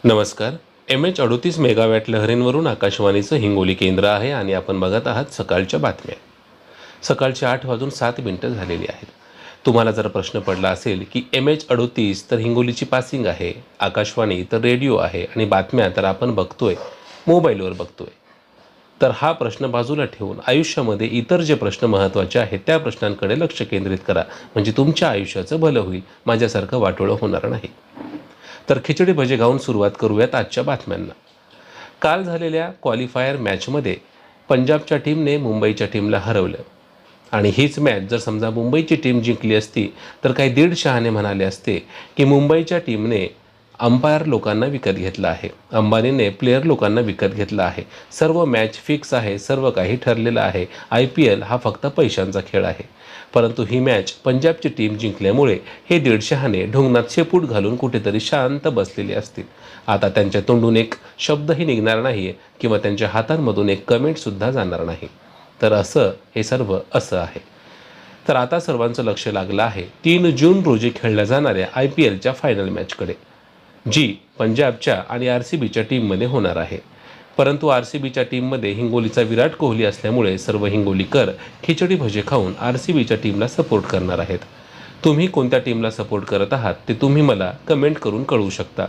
नमस्कार. MH38 megawatt लहरींवरून आकाशवाणीचं हिंगोली केंद्र आहे आणि आपण बघत आहात सकाळच्या बातम्या. सकाळचे 8:07 झालेली आहेत. तुम्हाला जर प्रश्न पडला असेल की MH38 तर हिंगोलीची पासिंग आहे, आकाशवाणी तर रेडिओ आहे आणि बातम्या तर आपण बघतोय मोबाईलवर बघतोय, तर हा प्रश्न बाजूला ठेवून आयुष्यामध्ये इतर जे प्रश्न महत्त्वाचे आहेत त्या प्रश्नांकडे लक्ष केंद्रित करा, म्हणजे तुमच्या आयुष्याचं भलं होईल, माझ्यासारखं वाटोळं होणार नाही. तर खिचडी भजे गाऊन सुरुवात करूयात आजच्या बातम्यांना. काल झालेल्या क्वालिफायर मॅचमध्ये पंजाबच्या टीमने मुंबईच्या टीमला हरवलं आणि हीच मॅच जर समजा मुंबईची टीम जिंकली असती तर काही दीड शहाणे म्हणाले असते की मुंबईच्या टीमने अंपायर लोकांना विकत घेतलं आहे, अंबानीने प्लेयर लोकांना विकत घेतलं आहे, सर्व मॅच फिक्स आहे, सर्व काही ठरलेलं आहे, IPL हा फक्त पैशांचा खेळ आहे. परंतु ही मॅच पंजाबची टीम जिंकल्यामुळे हे दीड शहाणे ढुंगणात शेपूट घालून कुठेतरी शांत बसलेले असतील. आता त्यांच्या तोंडून एक शब्दही निघणार नाही किंवा त्यांच्या हातांमधून एक कमेंटसुद्धा जाणार नाही. तर हे सर्व असं आहे. तर आता सर्वांचं लक्ष लागलं आहे 3 जून रोजी खेळल्या जाणाऱ्या IPLच्या फायनल मॅचकडे, जी पंजाबच्या आणि RCBच्या टीममध्ये होणार आहे. परंतु RCBच्या टीममध्ये हिंगोलीचा विराट कोहली असल्यामुळे सर्व हिंगोलीकर खिचडी भजे खाऊन RCBच्या टीमला सपोर्ट करणार आहेत. तुम्ही कोणत्या टीमला सपोर्ट करत आहात ते तुम्ही मला कमेंट करून कळवू शकता.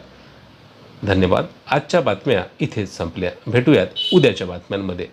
धन्यवाद. आजच्या बातम्या इथेच संपल्या. भेटूयात उद्याच्या बातम्यांमध्ये.